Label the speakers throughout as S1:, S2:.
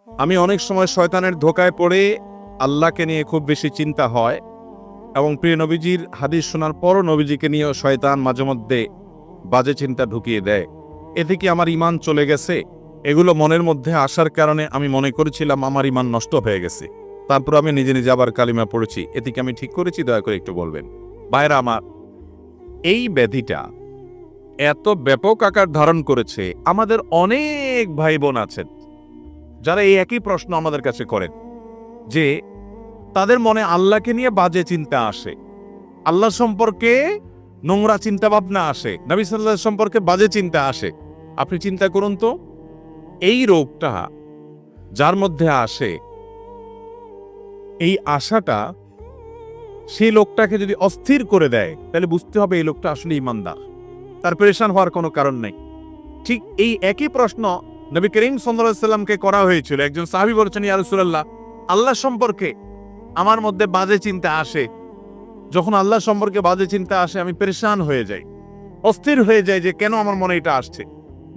S1: আমি অনেক সময় শয়তানের ধোকায় পড়ে আল্লাহকে নিয়ে খুব বেশি চিন্তা হয়, এবং প্রিয় নবীজির হাদিস শোনার পরও নবীজিকে নিয়েও শয়তান মাঝে মধ্যে বাজে চিন্তা ঢুকিয়ে দেয়। এতে কি আমার ঈমান চলে গেছে? এগুলো মনের মধ্যে আসার কারণে আমি মনে করেছিলাম আমার ঈমান নষ্ট হয়ে গেছে। তারপর আমি নিজে নিজে আবার কালিমা পড়েছি। এতে কি আমি ঠিক করেছি? দয়া করে একটু বলবেন। ভাইরা আমার, এই ব্যাধিটা এত ব্যাপক আকার ধারণ করেছে, আমাদের অনেক ভাই বোন আছেন যারা এই একই প্রশ্ন আমাদের কাছে করেন যে তাদের মনে আল্লাহকে নিয়ে বাজে চিন্তা আসে, আল্লাহ সম্পর্কে নোংরা চিন্তা ভাবনা আসে, নবী সাল্লাল্লাহু আলাইহি ওয়াসাল্লাম সম্পর্কে বাজে চিন্তা আসে। আপনি চিন্তা করুন তো, এই রোগটা যার মধ্যে আসে, এই আশাটা সেই লোকটাকে যদি অস্থির করে দেয়, তাহলে বুঝতে হবে এই লোকটা আসলে ঈমানদার, তার পেরেশান হওয়ার কোনো কারণ নেই। ঠিক এই একই প্রশ্ন নবী করিম সাল্লাল্লাহু আলাইহি ওয়াসাল্লামকে করা হয়েছিল। একজন সাহাবী বলেছেন, ইয়া রাসূলুল্লাহ, আল্লাহ সম্পর্কে আমার মধ্যে বাজে চিন্তা আসে, যখন আল্লাহ সম্পর্কে বাজে চিন্তা আসে আমি পেরেশান হয়ে যাই, অস্থির হয়ে যাই যে কেন আমার মনে এটা আসছে।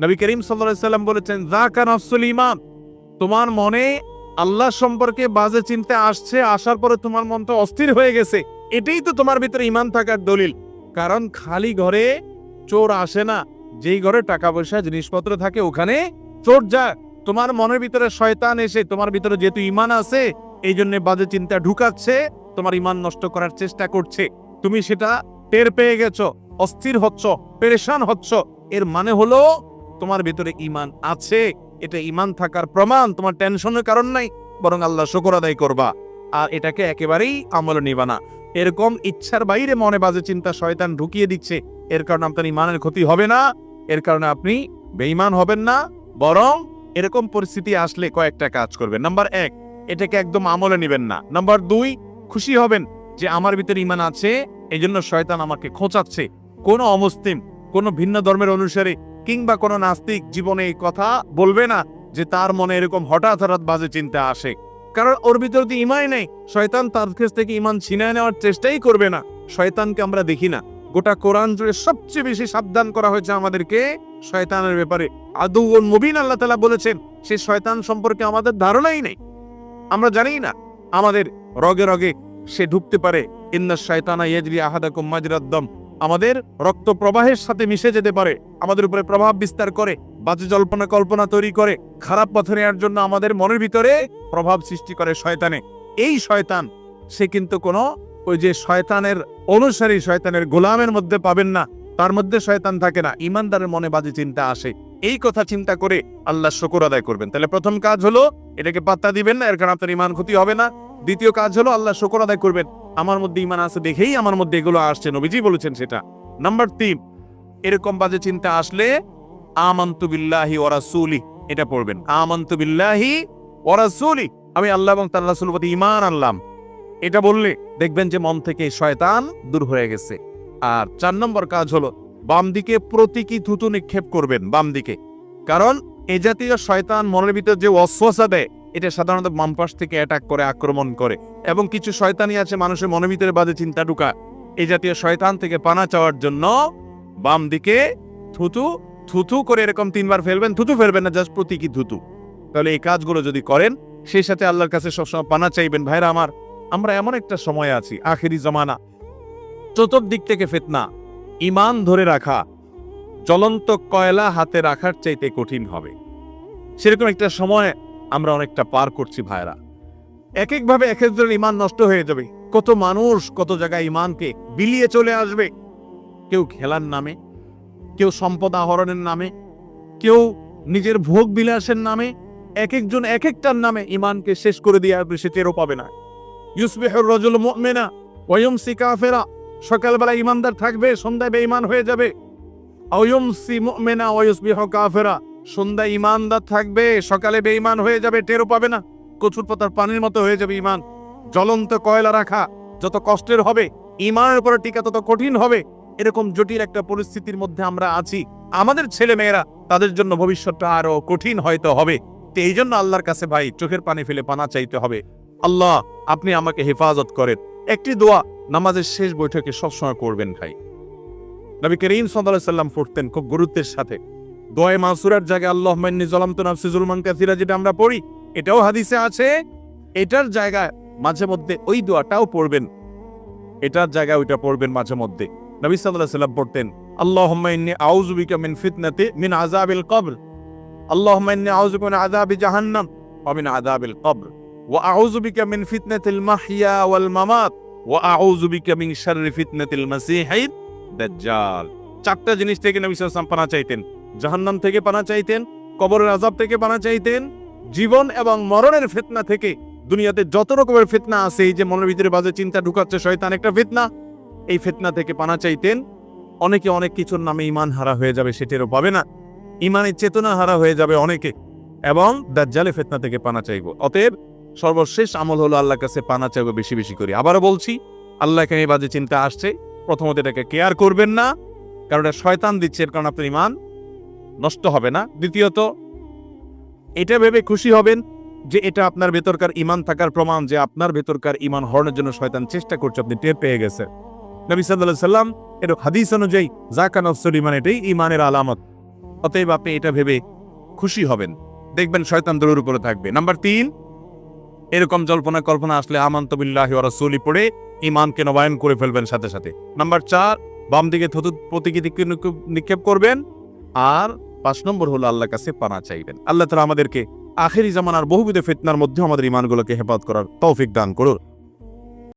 S1: নবী করিম সাল্লাল্লাহু আলাইহি ওয়াসাল্লাম বলেছেন, যাকা নাফসুল ঈমান, তোমার মনে আল্লাহ সম্পর্কে বাজে চিন্তা আসছে, আসার পরে তোমার মনটা অস্থির হয়ে গেছে, এটাই তো তোমার ভিতরে ঈমান থাকার দলিল। কারণ খালি ঘরে চোর আসে না, যেই ঘরে টাকা পয়সা জিনিসপত্র থাকে ওখানে চোর যায়। তোমার মনের ভিতরে শয়তান এসে তোমার ভিতরে যেহেতু ঈমান আছে, এই জন্য বাজে চিন্তা ঢুকাচ্ছে, তোমার ঈমান নষ্ট করার চেষ্টা করছে। তুমি সেটা টের পেয়ে গেছো, অস্থির হচ্ছ, পেরেশান হচ্ছ, এর মানে হলো তোমার ভিতরে ঈমান আছে। এটা ঈমান থাকার প্রমাণ। তোমার টেনশনের কারণ নাই, বরং আল্লাহ শুকর আদায় করবা, আর এটাকে একেবারেই আমলে নিবা না। এরকম ইচ্ছার বাইরে মনে বাজে চিন্তা শয়তান ঢুকিয়ে দিচ্ছে, এর কারণে আপনার ঈমানের ক্ষতি হবে না, এর কারণে আপনি বেঈমান হবেন না। বরং এরকম পরিস্থিতি আসলে কয়েকটা কাজ করবেন। নাম্বার 1, এটাকে একদম আমলে নেবেন না। নাম্বার 2, খুশি হবেন যে আমার ভিতরে ঈমান আছে, এই জন্য শয়তান আমাকে খোঁচাচ্ছে। কোনো অমুসলিম, কোনো ভিন্ন ধর্মের অনুসারী কিংবা কোনো নাস্তিক জীবনে এই কথা বলবে না যে তার মনে এরকম হঠাৎ হঠাৎ বাজে চিন্তা আসে, কারণ ওর ভিতরে তো ঈমানই নেই। শয়তান তার কাছ থেকে ঈমান ছিনিয়ে নেওয়ার চেষ্টাই করবে না। শয়তানকে আমরা দেখি না, গোটা কোরআন জুড়ে সবচেয়ে বেশি সাবধান করা হয়েছে আমাদেরকে শয়তানের ব্যাপারে। আদুউন মুবিন আল্লাহ তাআলা বলেছেন, সে শয়তান সম্পর্কে আমাদের ধারণাই নেই, আমরা জানি না। আমাদের রগে রগে সে ঢুকতে পারে। ইন্নাশ শায়তানা ইয়াজরি আহাদাকুম মাজরাদ দাম, আমাদের রক্ত প্রবাহের সাথে মিশে যেতে পারে, আমাদের উপরে প্রভাব বিস্তার করে, বাজে জল্পনা কল্পনা তৈরি করে, খারাপ পথে নেওয়ার জন্য আমাদের মনের ভিতরে প্রভাব সৃষ্টি করে শয়তানে। এই শয়তান সে কিন্তু কোনো ওই যে শয়তানের অনুসারী, শয়তানের গোলামের মধ্যে পাবেন না, তার মধ্যে শয়তান থাকে না। ঈমানদারের মনে বাজে চিন্তা আসে, এই কথা চিন্তা করে আল্লাহ শুকর আদায় করবেন। তাহলে প্রথম কাজ হলো এটাকে পাত্তা দিবেন না, এর কারণে আপনার ঈমান ক্ষতি হবে না। দ্বিতীয় কাজ হলো আল্লাহ শুকর আদায় করবেন, আমার মধ্যে ঈমান আছে দেখেই আমার মধ্যে এগুলো আসছে, নবীজি বলেছেন সেটা। নাম্বার 3, এরকম বাজে চিন্তা আসলে আমানতু বিল্লাহি ওয়া রাসূলি, এটা পড়বেন, আমানতু বিল্লাহি ওয়া রাসূলি, আমি আল্লাহ এবং তার রাসূলের প্রতি ঈমান আনলাম। এটা বললে দেখবেন যে মন থেকে শয়তান দূর হয়ে গেছে। আর 4 নম্বর কাজ হলো বাম দিকে প্রতীকী থুতু নিক্ষেপ করবেন, বাম দিকে। কারণ এই জাতীয় শয়তান মনের ভিতর যে ওয়াসওয়াসা দেয়, এটা সাধারণত বাম পাশ থেকে অ্যাটাক করে, আক্রমণ করে। এবং কিছু শয়তানি আছে মানুষের মনের ভিতরে বাজে চিন্তা ঢুকা, এই জাতীয় শয়তান থেকে পানা চাওয়ার জন্য বাম দিকে থুতু থুতু করে এরকম 3 বার ফেলবেন, থুতু ফেলবেন না, জাস্ট প্রতীকী থুতু। তাহলে এই কাজগুলো যদি করেন, সেই সাথে আল্লাহর কাছে সবসময় পানা চাইবেন। ভাইরা আমার, আমরা এমন একটা সময় আছি, আখেরি জমানা, চতুর্দিক থেকে ফিতনা, ঈমান ধরে রাখা জ্বলন্ত কয়লা হাতে রাখার চাইতে কঠিন হবে। সেরকম একটা সময় আমরা অনেকটা পার করছি ভাইরা। এক একভাবে এক একজনের ঈমান নষ্ট হয়ে যাবে। কত মানুষ কত জায়গায় ঈমানকে বিলিয়ে চলে আসবে, কেউ খেলার নামে, কেউ সম্পদ আহরণের নামে, কেউ নিজের ভোগ বিলাসের নামে, এক একজন এক একটার নামে ঈমানকে শেষ করে দিয়ে আসবে, সে টেরও পাবে না। ইউসবিহুর রাজুলু মুমিনা ওয়া ইউমসি কাফিরা, সকালবেলা ঈমানদার থাকবে, সন্ধ্যায় বেঈমান হয়ে যাবে। আও ইউমসি মুমিনা ওয়া ইউসবিহু কাফিরা, সন্ধ্যায় ঈমানদার থাকবে, সকালে বেঈমান হয়ে যাবে, টেরও পাবে না। কচুর পাতার পানির মতো হয়ে যাবে ঈমান। জ্বলন্ত কয়লা রাখা যত কষ্টের হবে, ঈমানের উপরে টিকা তত কঠিন হবে। এরকম জটিল একটা পরিস্থিতির মধ্যে আমরা আছি। আমাদের ছেলে মেয়েরা, তাদের জন্য ভবিষ্যৎটা আরো কঠিন হয়তো হবে। তো এই জন্য আল্লাহর কাছে ভাই চোখের পানি ফেলে পানা চাইতে হবে, আল্লাহ আপনি আমাকে হেফাজত করেন। একটি দোয়া নামাজের শেষ বৈঠকে সবসময় করবেন ভাই। নবী করিম সাল্লাল্লাহু আলাইহি ওয়াসাল্লাম পড়তেন খুব গুরুত্বের সাথে। দোয়ায়ে মাসুরার জায়গায় আল্লাহুম্মা ইন্নী যালামতু নাফসি যুলমান কাসীরা যেটা আমরা পড়ি, এটাও হাদিসে আছে। এটার জায়গায় মাঝে মধ্যে ওই দোয়াটাও পড়বেন, এটার জায়গায় ওইটা পড়বেন মাঝে মধ্যে। নবী সাল্লাল্লাহু আলাইহি ওয়াসাল্লাম পড়তেন, আল্লাহুম্মা ইন্নী আউযু বিকা মিন আযাবিল কবর, আল্লাহুম্মা ইন্নী আউযু বিকা মিন আযাবি জাহান্নাম ওয়া মিন আযাবিল কবর ওয়া আউযু বিকা মিন ফিতনাতিল মাহইয়া ওয়াল মামাত ওয়া আউযু বিকা মিন শাররি ফিতনাতিল মাসীহিদ দাজ্জাল। চারটা জিনিস থেকে নবী সাল্লাল্লাহু আলাইহি ওয়াসাল্লাম পানা চাইতেন। জাহান্নাম থেকে পানা চাইতেন, কবরের আযাব থেকে পানা চাইতেন, জীবন এবং মরণের ফিতনা থেকে। দুনিয়াতে যত রকমের ফিতনা আছে, এই যে মনের ভিতরে বাজে চিন্তা ঢুকাচ্ছে শয়তান, একটা ফিতনা, এই ফিতনা থেকে পানা চাইতেন। অনেকে অনেক কিছুর নামে ঈমান হারা হয়ে যাবে, সেটারও পাবে না, ঈমানের চেতনা হারা হয়ে যাবে অনেকে, এবং দাজ্জালের ফিতনা থেকে পানা চাইবো। অতএব সর্বশেষ আমল হলো আল্লাহর কাছে পানা চাইবো বেশি বেশি করে। আবারও বলছি, আল্লাহ এখানে এই বাজে চিন্তা আসছে, প্রথমত এটাকে কেয়ার করবেন না, কারণ এটা শয়তান দিচ্ছে, এর কারণে আপনার ঈমান নষ্ট হবে না। দ্বিতীয়ত, এটা ভেবে খুশি হবেন যে এটা আপনার ভেতরকার ঈমান থাকার প্রমাণ, যে আপনার ভেতরকার ঈমান হরণের জন্য শয়তান চেষ্টা করছে, আপনি টের পেয়ে গেছেন। নবী সাল্লাল্লাহু আলাইহি সাল্লাম এর হাদিস অনুযায়ী যাকা নফসুল ঈমান, এটাই ঈমানের আলামত। অতএব আপনি এটা ভেবে খুশি হবেন, দেখবেন শয়তান দৌড়ের উপরে থাকবে। নাম্বার 3, এরকম জল্পনা কল্পনা আসলে আমানতু বিল্লাহি ওয়া রাসূলি পড়ে ঈমানকে নবায়ন করে ফেলবেন সাথে সাথে। নাম্বার 4, বাম দিকে থুতু প্রতীকী দিকে নিক্ষেপ করবেন। আর 5 নম্বর হলো আল্লাহর কাছে পানা চাইবেন। আল্লাহ তাআলা আমাদেরকে আখেরি জামানার বহুবিধ ফিতনার মধ্যে আমাদের ঈমানগুলোকে হেফাজত করার তৌফিক দান করুন।